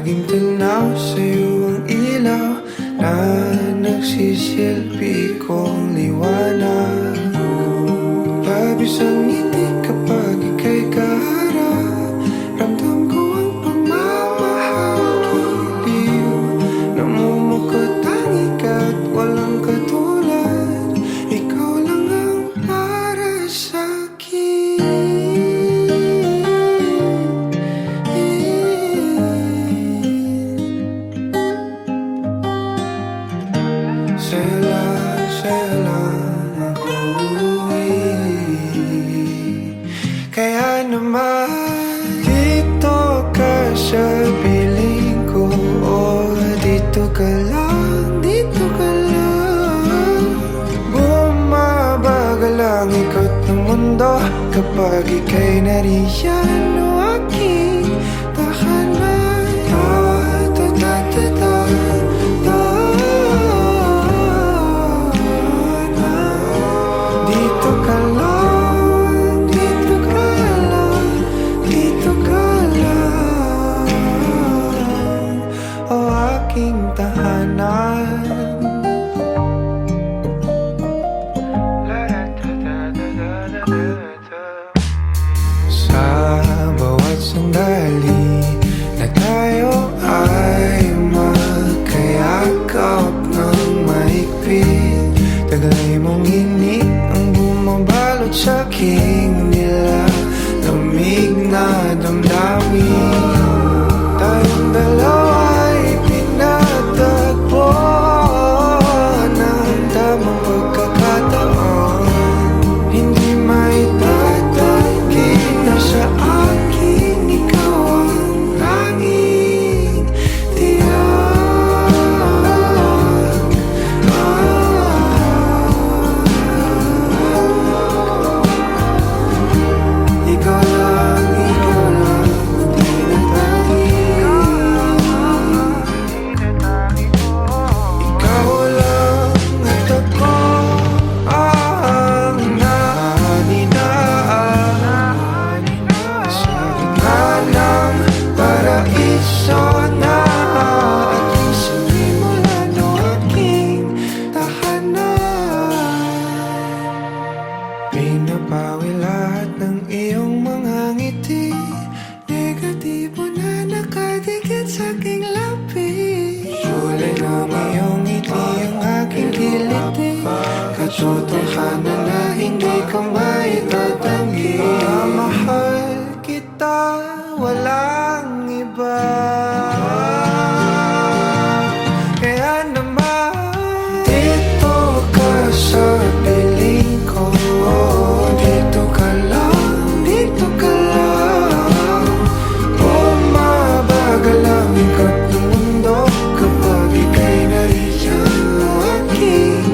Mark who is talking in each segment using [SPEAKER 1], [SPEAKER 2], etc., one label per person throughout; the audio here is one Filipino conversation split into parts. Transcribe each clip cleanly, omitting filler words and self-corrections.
[SPEAKER 1] Laging tanaw sa'yo ang ilaw na nagsisilbi kong liwanag. Labis ang ngiti kapag ika'y kaharap. Ramdam ko ang pagmamahal, giliw. Namumukot tangi ka't walang katulad. Ikaw lang ang para sa'kin. Sa'yo lang ako kaya naman dito ka sa piling ko. Oh, dito ka lang, dito ka lang. Bumabagal ang ikot ng mundo kapag ika'y nariyan. O aking tahanan. Dito ka lang, dito ka lang, dito ka lang. O aking tahanan. Sa bawat sandali na tayo ay magkayakap ng mahigpit, taglay mong init ang bumabalot sa aking nilalamig na damdamin. Tayong dalawa'y pinatagpo ng tamang pagkakataon. Hindi maitatanggi na sa akin ikaw ang tanging tiyak. Ikaw lang, tinatanggi. Ikaw lang at ako ang naninaan sa gitna ng paraiso na aking sinimulan. O aking tahanan. Pinapawi lahat ng iyong mga ngiti, negatibo na nakadikit sa aking labi. Kulay ng iyong ngiti ang aking kiliti, katotohanan na hindi ko maitatanggi. Mahal kita, walang iba. Kaya naman dito ka sa piling ko. Dito ka lang, dito ka lang. Bumabagal ang ikot ng mundo kapag ika'y nariyan. O aking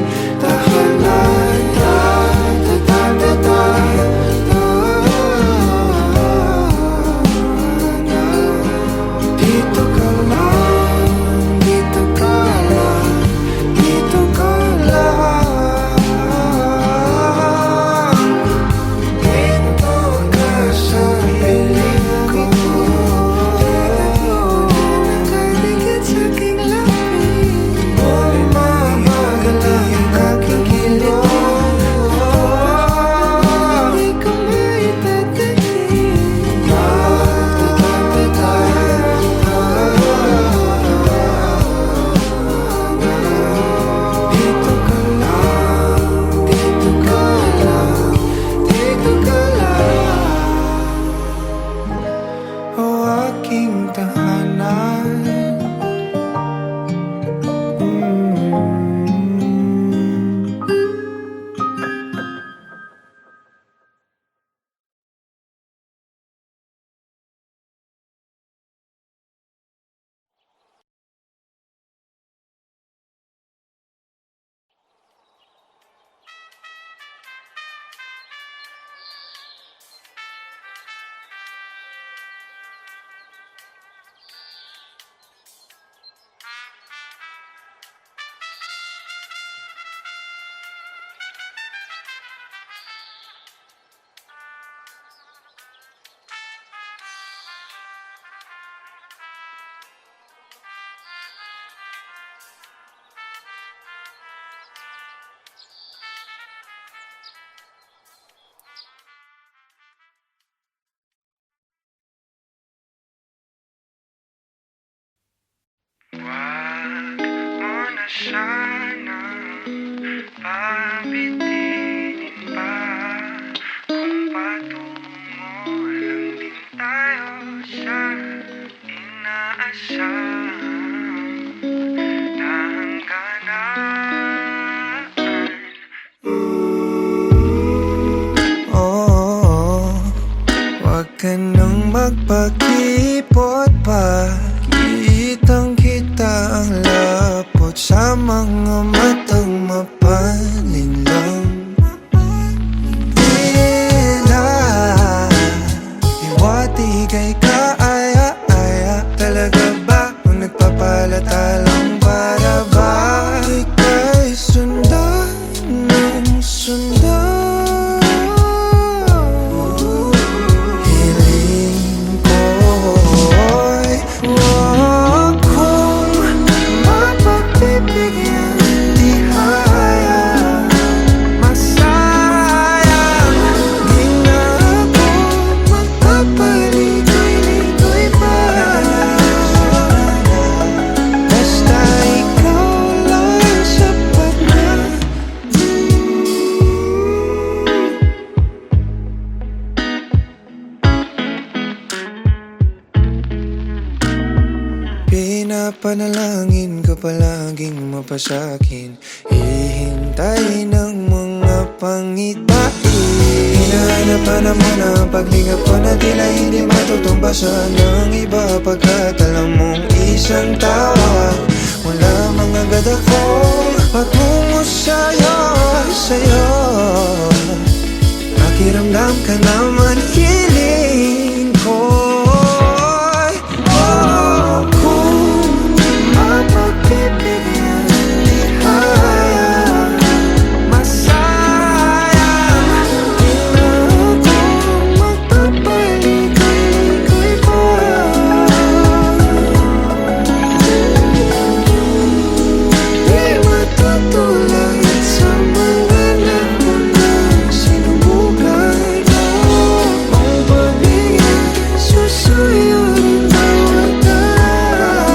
[SPEAKER 1] tahanan. Dito ka lang, dito ka lang, dito ka lang. Dito ka sa piling ko. Nakadikit sa aking labi. Bumabagal ang aking kiliti. Hindi ko maitatanggi. Dito ka lang, dito ka lang, dito ka lang. O aking tahanan. sana pabitinin pa kung patungo lang din tayo sa inaasahang na hangganan. Oh, wag ka nang magpakipot pa. Kitang-kita ang lapot sa mga matang mapalinlang. Tila iwati kay kaaya-aya. Talaga ba kung nagpapalata lang para ba ika'y sundan ng sundan? Hiling ko'y wag kong mapagbibigyan. Di hayang masayang. Di na ako magpapaligoy-ligoy pa. Basta ikaw lang sapat na. Pinapanalangin ka palaging mapasakin. Hihintay ng mga pangitain. Hinahanap-hanap mo na ang paglingap ko na tila hindi matutumbasan ng iba. Pagkat alam mong isang tawag mula mga agad ako patungo sa'yo, sa'yo. Pakiramdam ka naman hiling ko. Kung mapagbibigyan, di hayang masayang. Di na ako magpapaligoy-ligoy pa. Di matutulad sa mga naunang sinubukan ko. Ang pagbigyan, susuyuin bawat araw.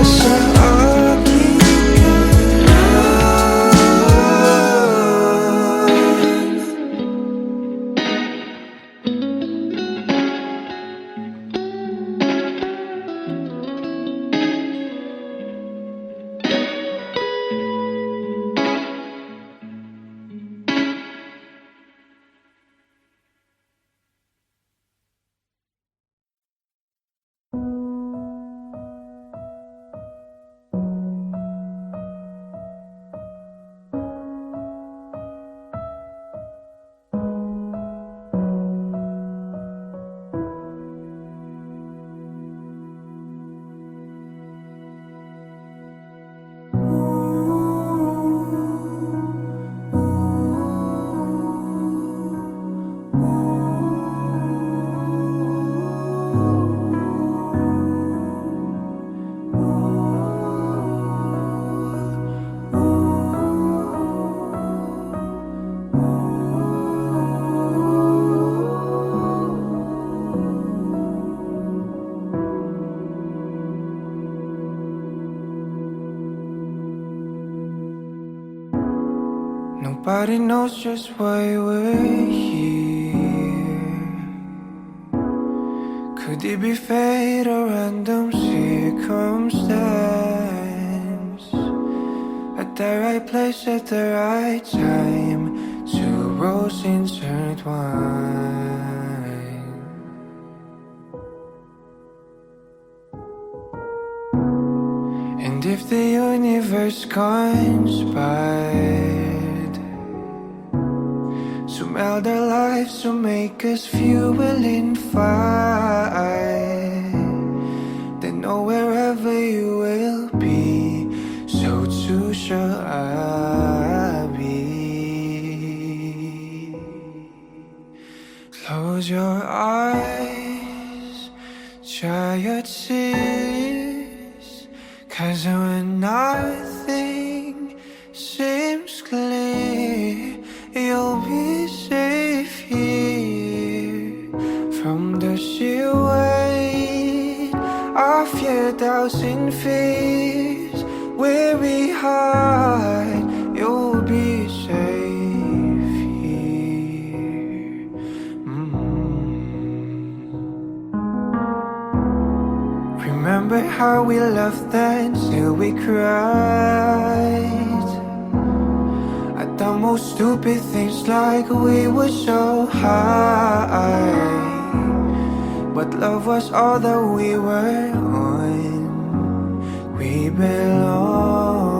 [SPEAKER 1] Sa akin ka lang. Nobody knows just why we're here. Could it be fate or random circumstance? At the right place at the right time, two roads intertwine. And if the universe conspired to meld our lives to make us fuel and fire, then know wherever you will be, so too shall I be. Close your eyes, dry your tears, 'cause when nothing seems clear, you'll be safe here from the sheer weight of our fear, doubts and fears. Where we hide, you'll be safe here. Remember how we laughed then, still we cried at the most stupid things, like we were so high. But love was all that we were on. We belong.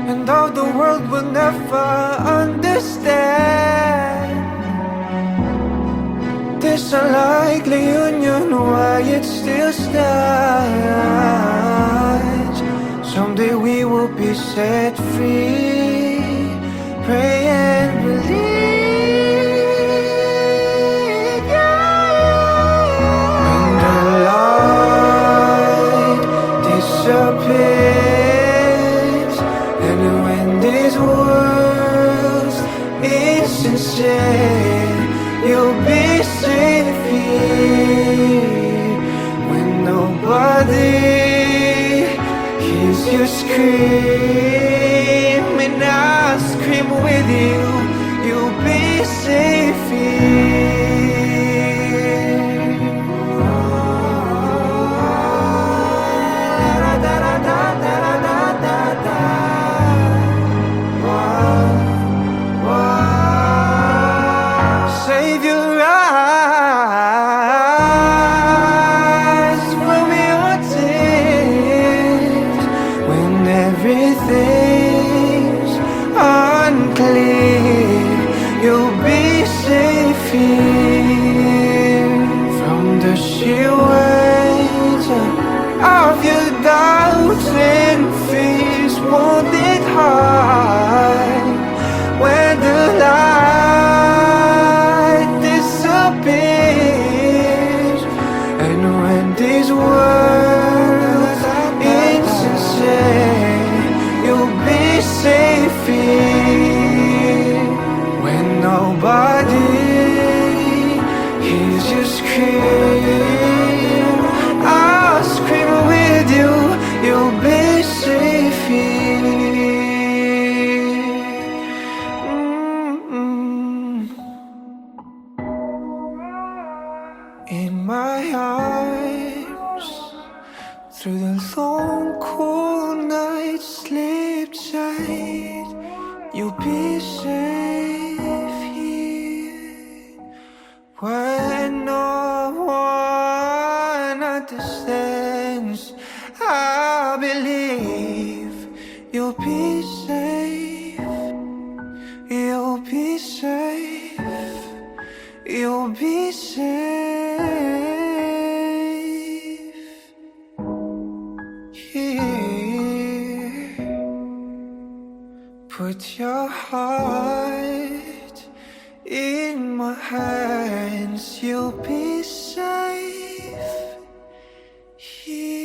[SPEAKER 1] And though the world will never understand this unlikely union, why it still stands. Someday we will be set free. Pray and believe, yeah. When the light disappears, and when this world's insincere, you'll be safe here. When nobody hears you scream, and I scream with you, you'll be safe here. Save your eyes from your tears when everything's unclear. You'll be safe here from the sheer weight of your doubts and fears. Won't it hide when the light disappears, and when these words insincere, you'll be safe here. When nobody hears you scream, I'll scream with you, you'll be safe here. In my arms, through the long cool night, sleep tight, you'll be safe here. When no one understands, I believe you'll be safe. You'll be safe. You'll be safe here. Put your heart in my hands, you'll be safe here.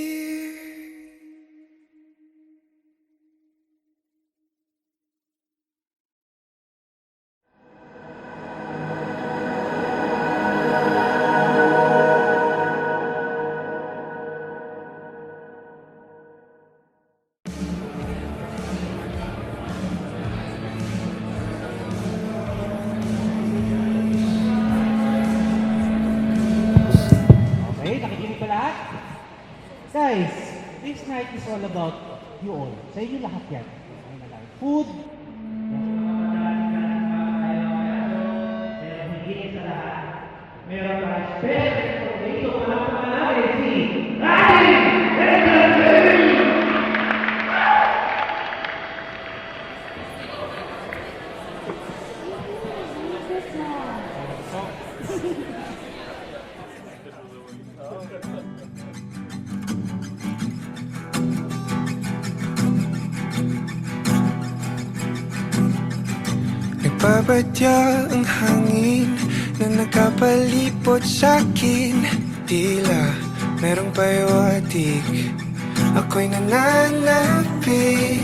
[SPEAKER 2] Guys, this night is all about you all. Sa inyo lahat yan. Food. Meron ka special dito para pangalawin si Ryan!
[SPEAKER 1] Nagbabadya ang hangin na nakapalipot sa'kin. Tila merong payawatig, ako'y nananapig.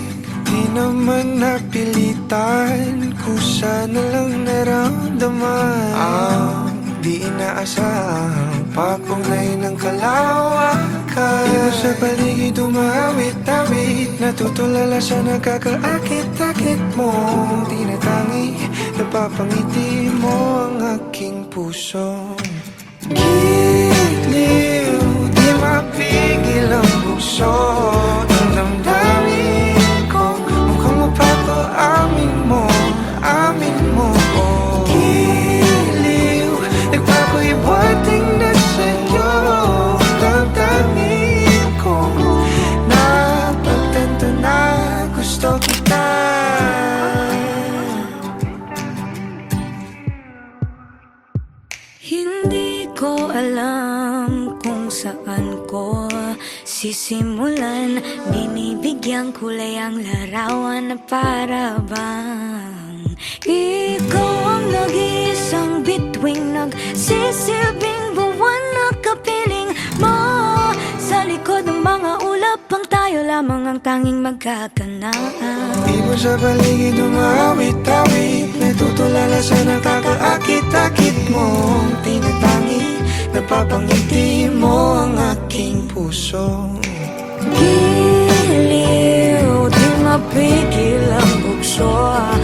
[SPEAKER 1] Di naman napilitan, kusa na lang naramdaman ang di inaasahang papunay ng kalawakan. Dito sa paligid umawit-awit, natutulala sa nakakaakit-akit mo. Tinatangi, napapangiti mo ang aking puso. Giliw, di mapigil ang bukso ng damdamin ko. Mukhang mapapaamin mo, amin mo. Giliw, nagpapahiwating na sa'yo ang damdamin ko. Napagtanto na gusto kita.
[SPEAKER 3] Hindi ko alam kung saan ko sisimulan. Binibigyan kulay ang larawan na para bang ikaw ang nag-iisang bituing, nagsisilbing buwan na kapiling mo. Sa likod ng mga ulap, ang tayo lamang ang tanging magkakanaan.
[SPEAKER 1] Ibon sa paligid umawit-awit, natutulala sa nakakaakit-akit mo. Tinatangi, napapangiti mo ang aking puso.
[SPEAKER 3] Giliw, di mapigil ang bukso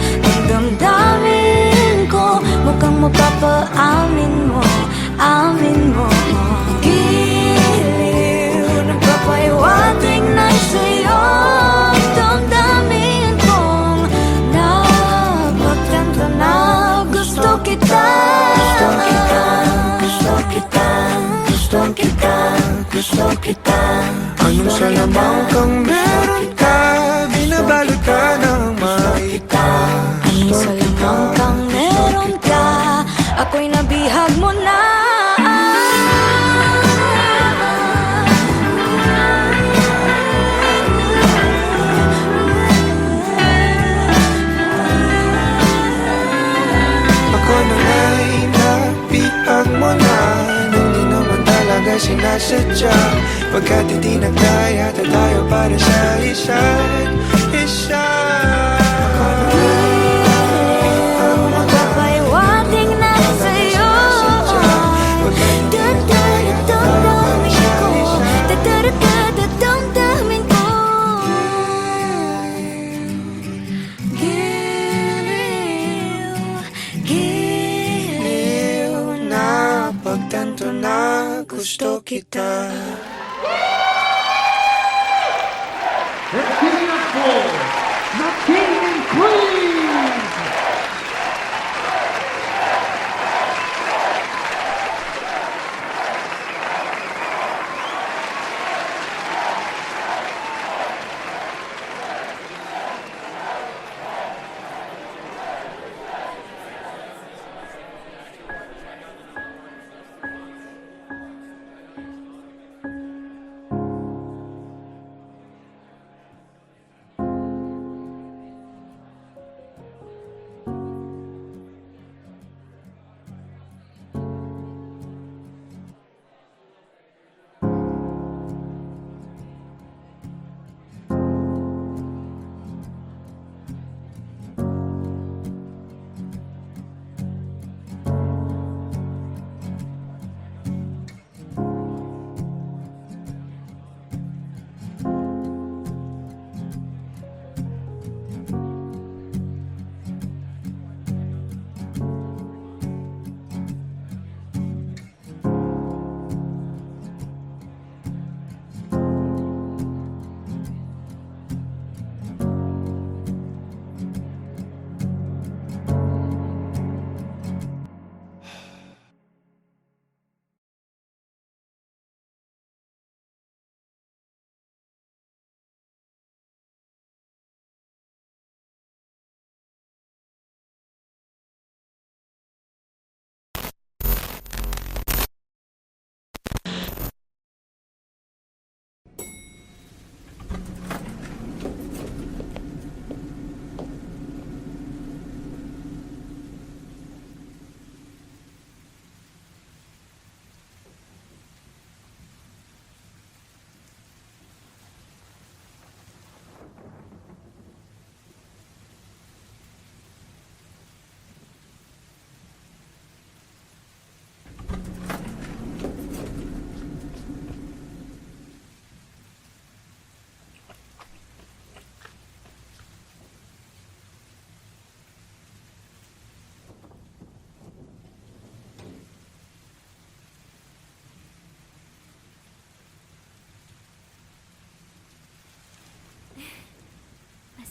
[SPEAKER 3] ng damdamin ko. Mukhang mapapaamin mo, amin mo. Giliw, nagpapahiwatig na sa'yo ang damdamin kong napagtanto na gusto kita. Gusto kita, gusto kita, gusto kita, gusto kita.
[SPEAKER 1] Anong salamang kang meron ka, binabalot ka ng makita.
[SPEAKER 3] Anong salamang kang meron ka, ako'y nabihag mo na.
[SPEAKER 1] Ako na nga'y napihag mo na, nang di naman talaga sinasadya. Pagkat hindi nagkaya tayo para sa isa't isa.
[SPEAKER 3] Magpapahiwatig na sa'yo damdamin ko, damdamin ko. Giliw, giliw na
[SPEAKER 1] Pagtanto na gusto kita.
[SPEAKER 2] Let's give it up for the King and Queen!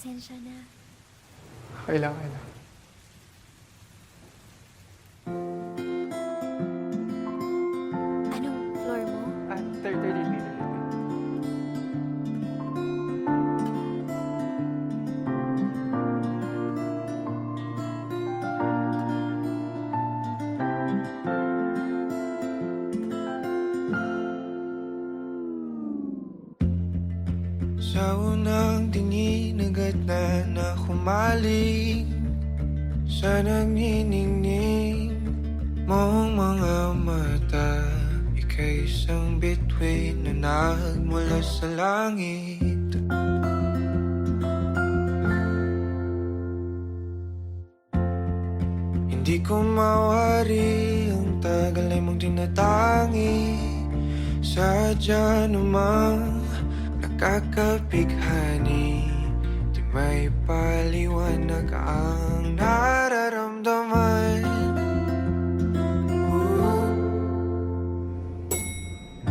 [SPEAKER 3] Pasensya na.
[SPEAKER 4] Okay lang, okay lang.
[SPEAKER 3] Anong floor mo?
[SPEAKER 4] Third meter.
[SPEAKER 1] Sa unang tingin agad na humaling sa nagniningning mong mga mata. Ika'y isang bituin na nagmula sa langit. Hindi ko mawari ang tagal ay mong tinatangi. Sadya namang nakakabighani, di may paliwanag ang nararamdaman.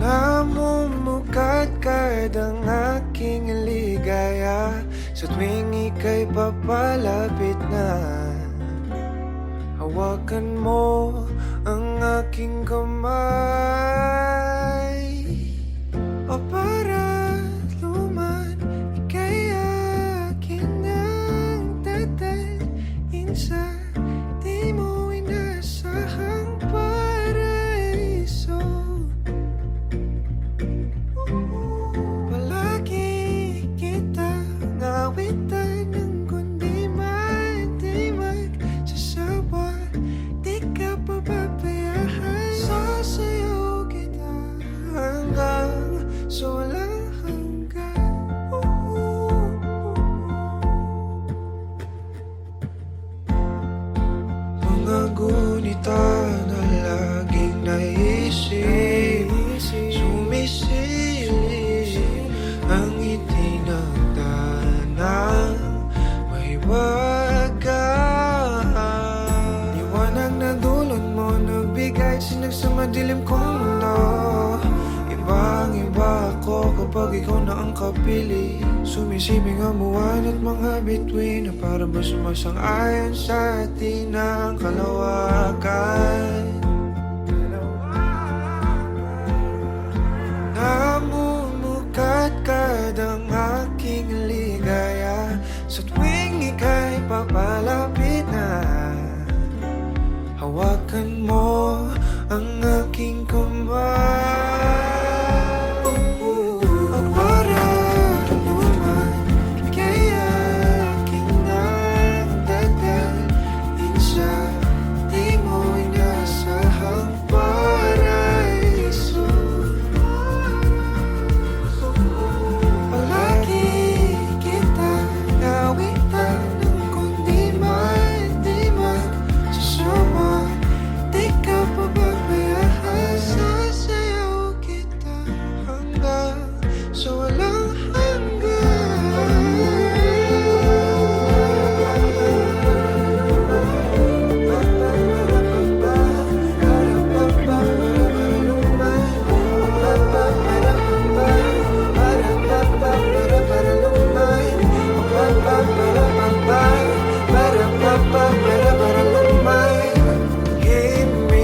[SPEAKER 1] Namumukadkad ang aking ligaya sa tuwing ika'y papalapit na. Hawakan mo ang aking kamay, o para luman, ika'y akin ang dadalhin sa di mo inasahang paraiso. Palagi kita ngawitan ng kundi man di magsasawa. Di ka pababayaan, sasayaw kita hanggang sa walang hanggan. Mga gunita na laging naisip, sumisilip ang itinagdanang may wagas. Liwanag na dulot mo, nagbigay sinag sa madilim kong mundo. Ibang-iba ako kapag ikaw na ang kapili. Sumisibing ang buwan at mga bituin na para ba sumasang-ayon sa atin ang kalawakan. Namumukadkad ang aking ligaya sa tuwing ika'y papalapit na. Hawakan mo ang aking kamay, o para luman, ika'y aking nagdadalhin sa di mo inasahang paraiso. Palagi kita ngawitan ng kundi man di magsasawa. Di ka pababayaan, sasayaw kita hanggang sa walang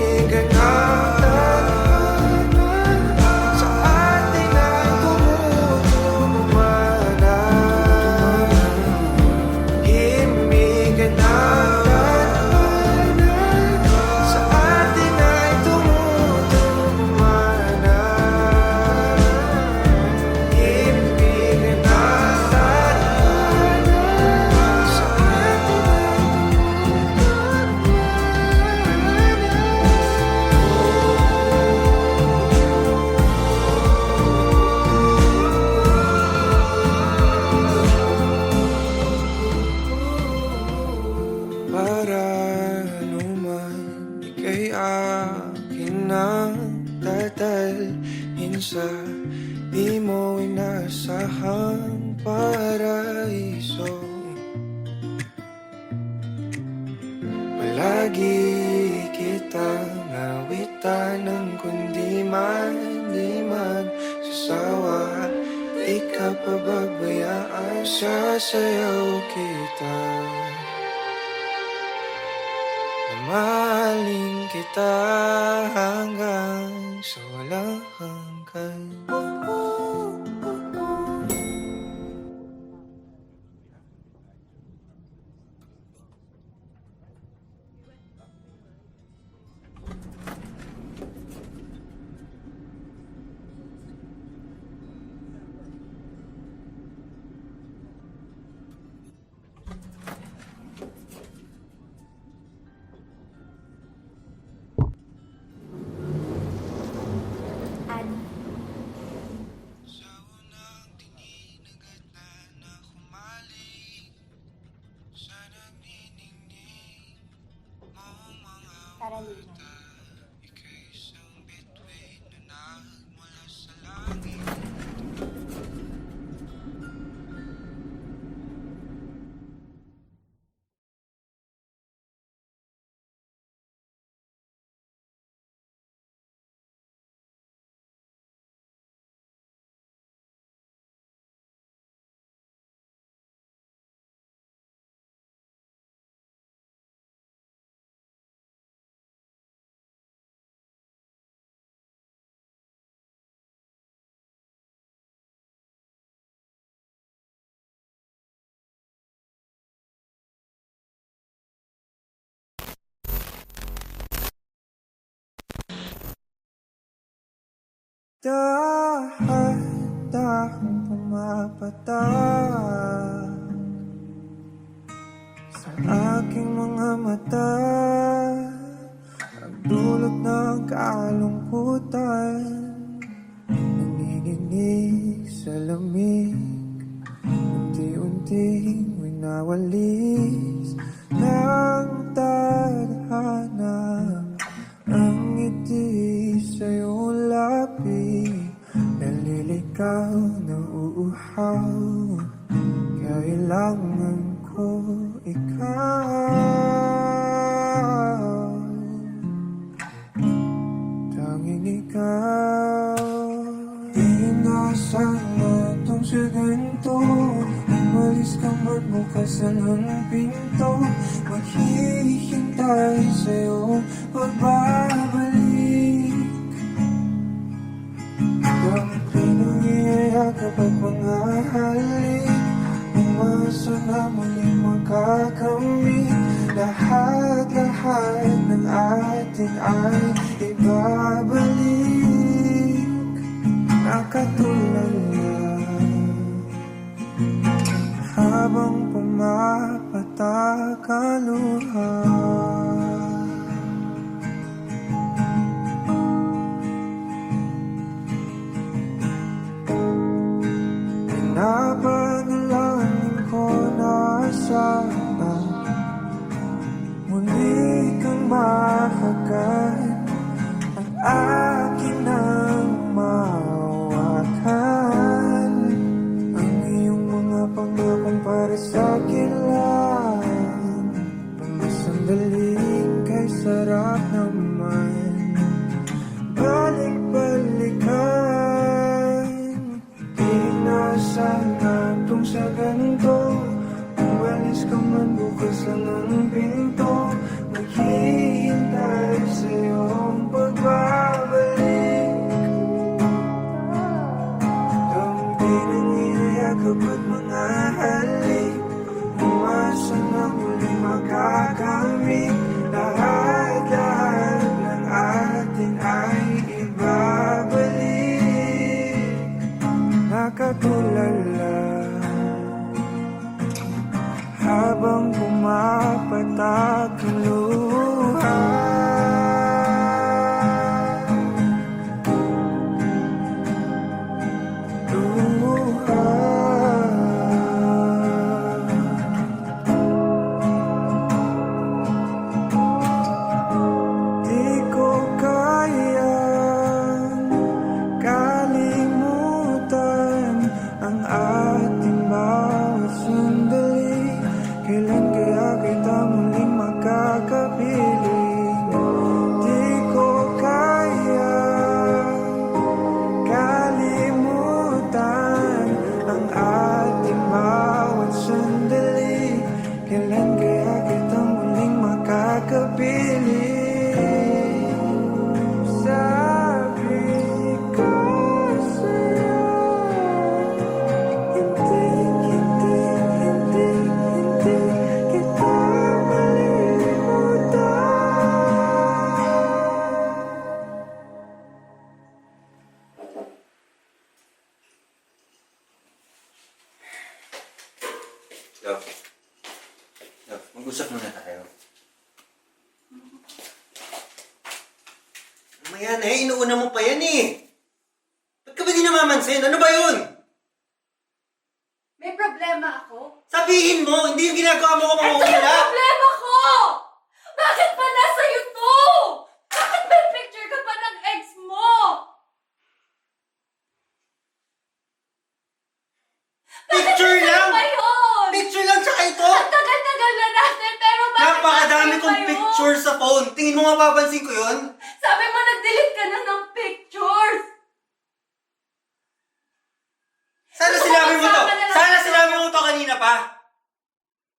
[SPEAKER 1] himig na sa atin ay tumutulumana. Himig na sa atin ay tumutulumana. Himig na sa atin para luman, ika'y akin ang dadalhin sa di mo inasahang paraiso. Palagi kitang ngawitan ng kundi man di magsasawa. Di ikaw pababayaan, sasayaw kita. Mamahalin kita hanggang sa walang hanggan. Sa unang tingin agad na humalik sa nagniningning mong mga mata. Ika'y isang bituin na nagmula sa langit. Dahan-dahang pumapatak sa aking mga mata, ang dulot ng kalungkutan, nanginginig sa lamig, unti-unting winawalis ng tadhana. Ang ngiti sa'yo lapi, naliligaw na uuhaw. Kailangan ko ikaw, tanging ikaw. Inaasahan na itong sa ganito, umalis ka man bukas ang pinto. Maghihintay sa'yo pagbabalik. Ang pinangiyayakap at mga halik, umasa na muling makakamit. Lahat-lahat ng atin ay ibabalik. Nakatulala habang pumapatak ang luha. Pinapanalangin ko na sana muli kang mahagan at akin nang mahawakan. Ang iyong mga pangakong para sa'kin lang, mga sandaling kay sarap naman balik-balikan. Sana itong sa ganito, umalis ka man bukas lang ang pinto. Maghihintay sa'yo ang pagbabalik. Ang pinangiyayakap at mga halik, umasa na muli makakamit. Lahat-lahat ng atin ay ibabalik. Nakatulala habang pumapatak ang luha. Di ko kayang kalimutan ang ating bawat sandali. Kailan kaya kita muling makaka
[SPEAKER 5] Yan eh, inuuna mo pa yan eh. Ba't ka ba di namamansin? Ano ba yun?
[SPEAKER 6] May problema ako?
[SPEAKER 5] Sabihin mo, hindi yung ginagawa mo kung
[SPEAKER 6] Ito yung
[SPEAKER 5] mauuna.
[SPEAKER 6] problema ko! Bakit pa nasa to? Bakit may picture ka pa ng ex mo?
[SPEAKER 5] Picture lang!
[SPEAKER 6] Ba yun?
[SPEAKER 5] Picture lang tsaka ito!
[SPEAKER 6] Ang tagal-tagal na natin, pero bakit
[SPEAKER 5] Napakadami
[SPEAKER 6] nasa
[SPEAKER 5] kong
[SPEAKER 6] iba yun?
[SPEAKER 5] picture sa phone. Tingin mo mapapansin ko yun?
[SPEAKER 6] Sabi mo nag-delete ka na ng pictures!
[SPEAKER 5] Sana sinabi mo to!
[SPEAKER 6] Sumasama na lang
[SPEAKER 5] Sana
[SPEAKER 6] ako.
[SPEAKER 5] sinabi mo to kanina pa!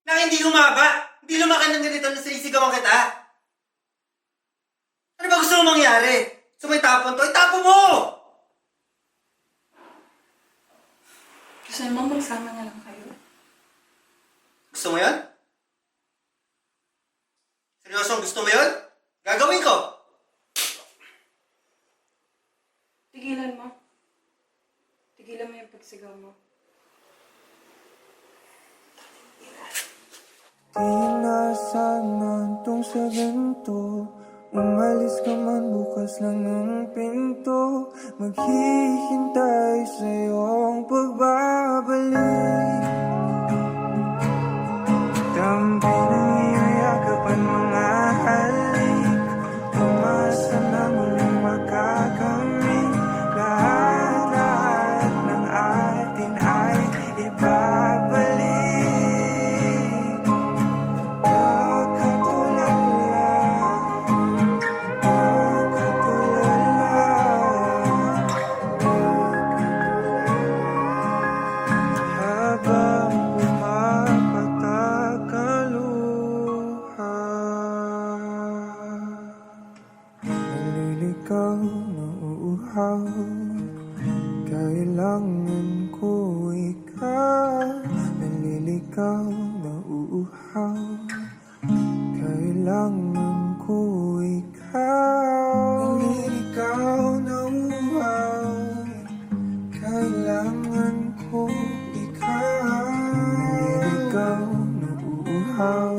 [SPEAKER 5] Na hindi humaba! Hindi lumaki ng ganito na sinisigawan kita! Ano ba gusto mo mangyari? So may tapon to? Itapon mo!
[SPEAKER 6] Gusto mo magsama na lang kayo?
[SPEAKER 5] Gusto mo yun? Seryosong gusto mo yun? Gagawin ko!
[SPEAKER 6] Tigilan mo. Tigilan mo yung pagsigaw mo.
[SPEAKER 1] Di na sana tong sa ganito. Umalis ka man bukas lang ng pinto. Maghihintay sa iyong pagbabalik. Dampi ng iyong yakapan mga halik. Umasa na muling makakamit. Lahat ng atin ay ibabalik. Habang pumapatak ang luha, naliligaw na uuhaw. Kailangan ko ikaw. Naliligaw na uuhaw. Kailangan ko ikaw. Naliligaw na uuhaw. Kailangan ko ikaw. Naliligaw na uuhaw.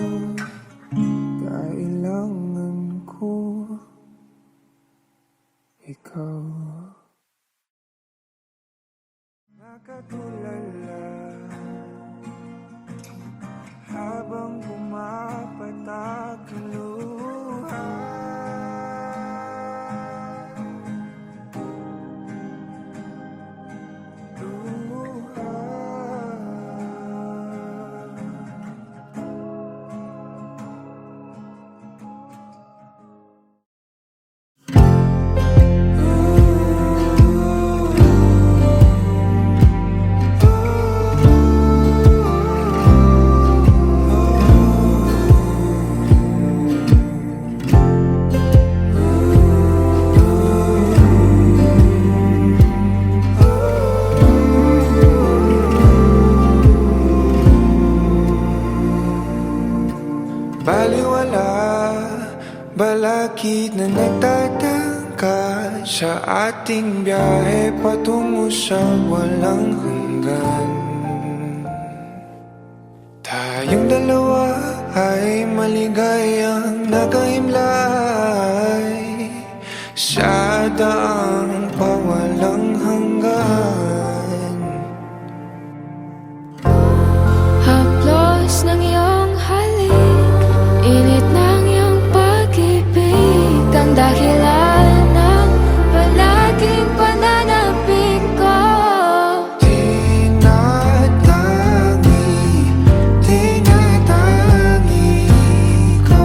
[SPEAKER 1] Kailangan ko ikaw. Nakatulala habang pumapatak ang luha. Baliwala, balakid na nagtatangka sa ating biyahe patungo sa walang hanggan. Tayong dalawa ay maligayang nakaimlay sa daang pawalang hanggan.
[SPEAKER 3] Haplos ng iyong halik, init ng iyong pag-ibig, ang dahilan ng palaging pananabik ko.
[SPEAKER 1] Tinatangi ko,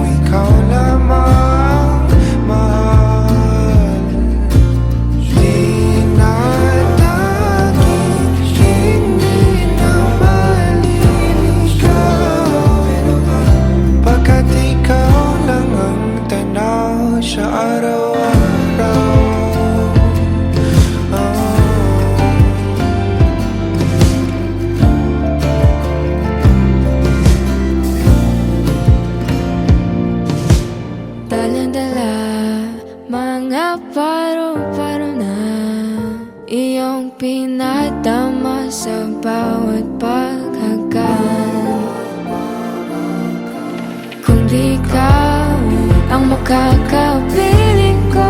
[SPEAKER 1] ikaw lamang mahal. Tinatangi, hindi na maliligaw, pagkat ikaw lang ang tanaw sa araw-araw.
[SPEAKER 3] Dalang-dala, mga paro-paro na iyong pinadama sa bawat paghagan. Kung di ka ang makakapiling ko,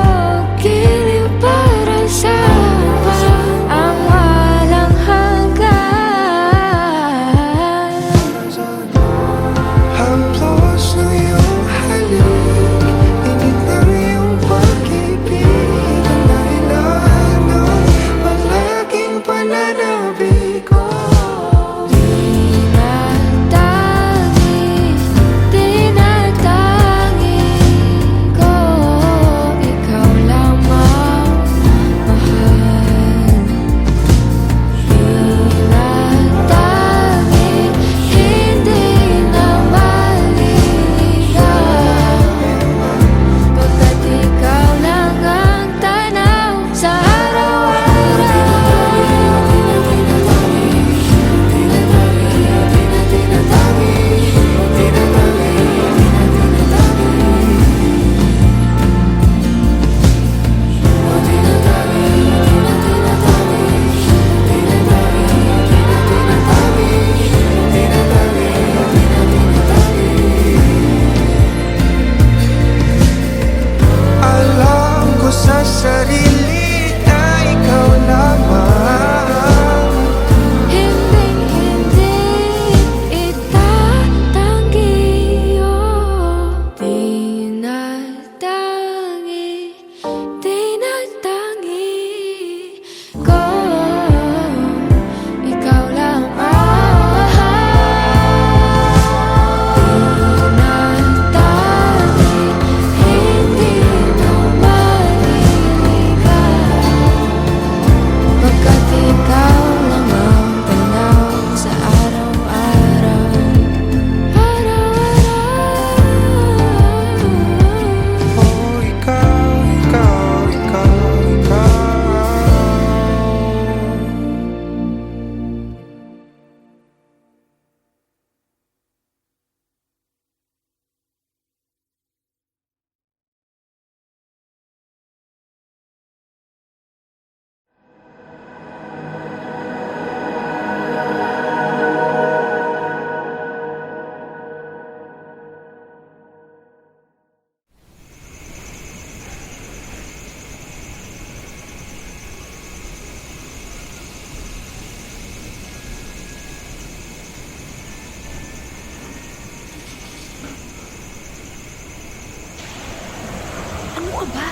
[SPEAKER 7] ba?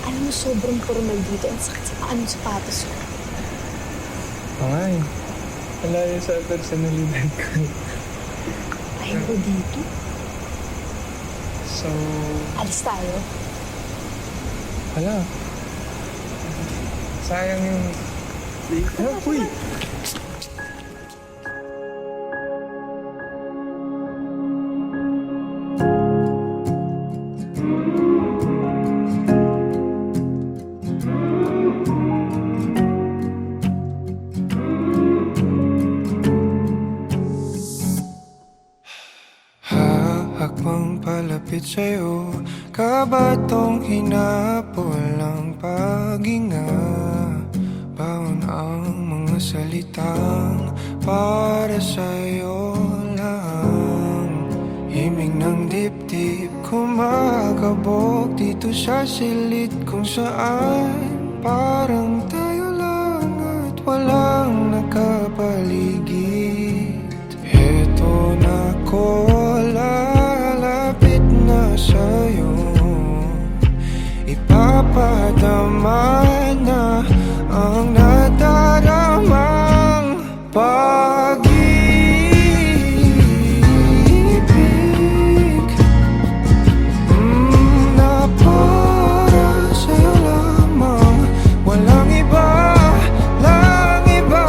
[SPEAKER 7] Alam mo, sobrang formal dito. Ang sakit sa paa ng sapatos ko.
[SPEAKER 4] Ay, malayo sa personalidad ko.
[SPEAKER 7] Ayaw ko dito.
[SPEAKER 4] So,
[SPEAKER 7] Alis tayo.
[SPEAKER 4] wala. Sayang yung... Ano, uy!
[SPEAKER 1] Hakbang palapit sa'yo, kabatong hinapol ang paghinga. Baon ang mga salitang para sa'yo lang. Himig ng dibdib kumakabog dito sa silid kung saan parang tayo lang at walang nakapaligid. Heto na ko, lalapit na sa'yo, ipapadama na ang nadaramang pag-ibig na para sa'yo lamang, walang iba, lang iba.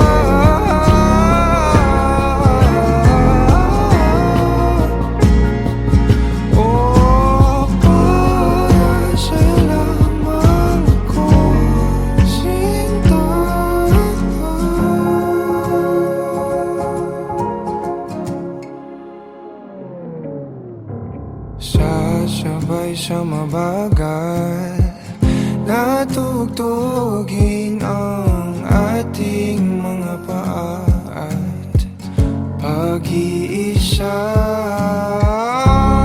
[SPEAKER 1] Oh, para sa'yo lamang ako sinta. Sasabay sa mabagal na tugtugin ang ating mga paa at pag-iisa.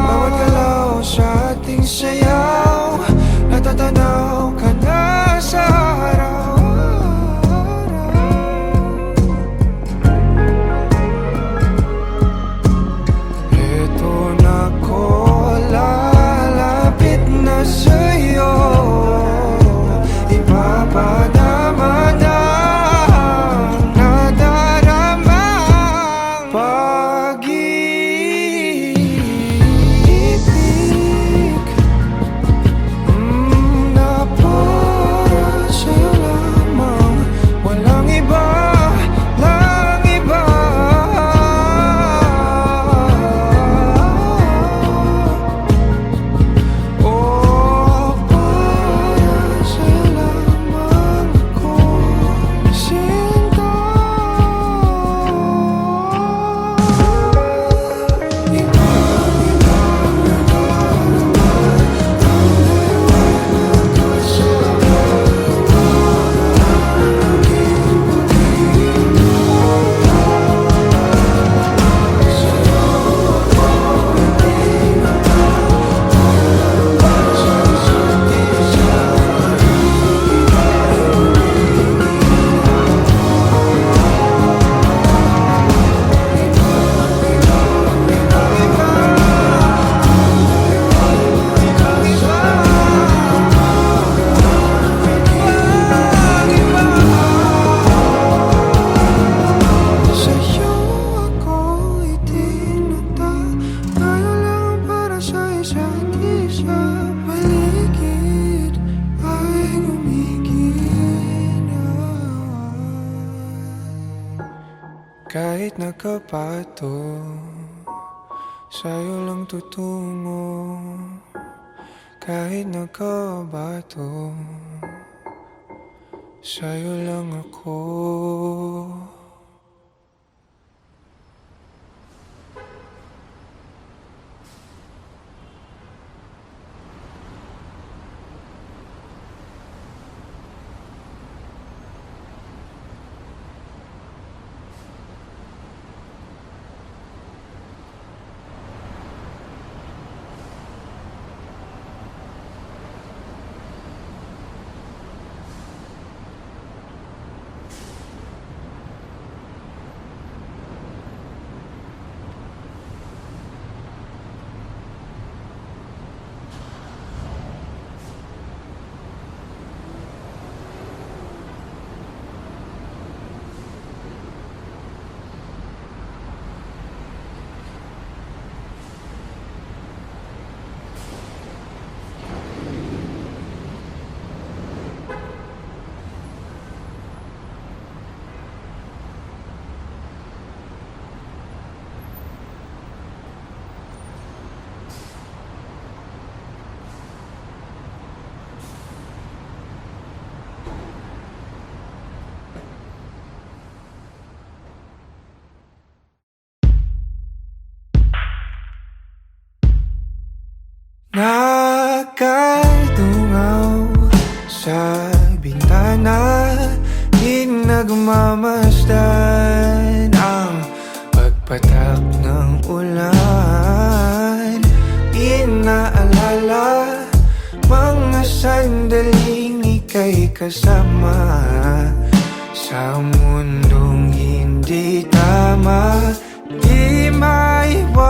[SPEAKER 1] Bawat galaw sa ating sayaw, natatanaw ka na sa araw-araw. Eto na ko, lalapit na sa'yo, ipapadama na ang nadaramang pag-ibig na para sa'yo lamang, walang iba, lang iba. Oh, para sa'yo lamang ako sinta. Sa'yo ako itinata, tayo lang para sa isa't isa. Paligid ay gumigil. Kahit nakapato, sa'yo lang tutungo. Kahit nakabato, sa'yo lang ako. Nakadungaw sa bintana, di nagmamasdan ang pagpatak ng ulan. Inaalala mga sandaling ika'y kasama sa mundong hindi tama. Di maiwasan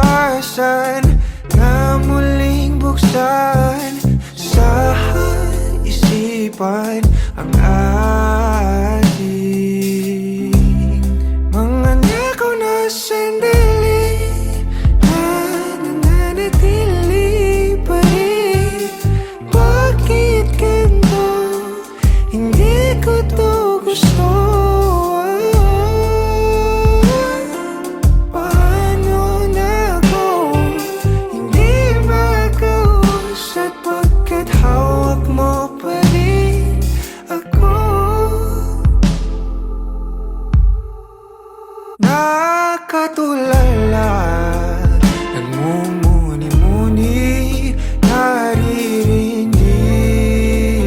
[SPEAKER 1] na muling buksan sa isipan ang ating mga nakaw na sandali na nananatili pa rin. Bakit ganito? Hindi ko to gusto. Paano na kung hindi makausap? Pagkat hawak mo pa rin ako. Nakatulala, nagmumuni-muni, naririndi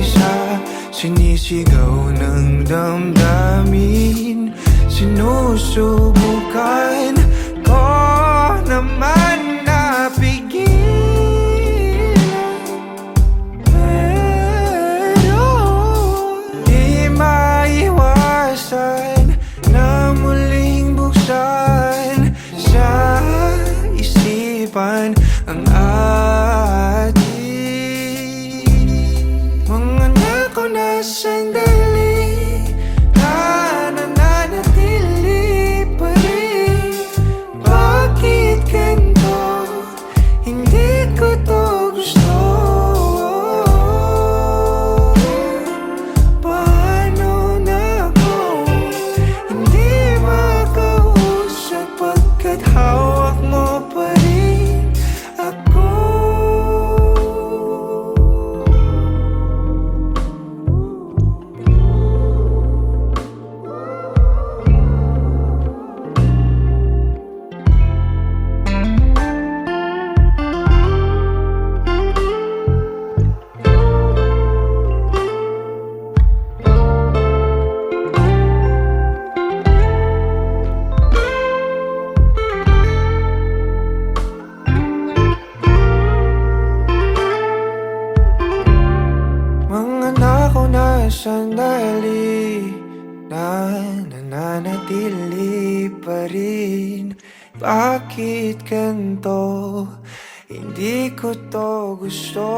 [SPEAKER 1] sa sinisigaw ng damdamin. Sinusubukan ko naman na pigilan, pero di maiwasan na muling buksan sa isipan ang ating mga nakaw na sandali na nananatili pa rin. Bakit ganito? Hindi ko to gusto. Paano na kung hindi makausap? Pagkat hawak mo pa rin ako. Mga nakaw na sandali na nananatili pa rin. Bakit ganito? Hindi ko to gusto.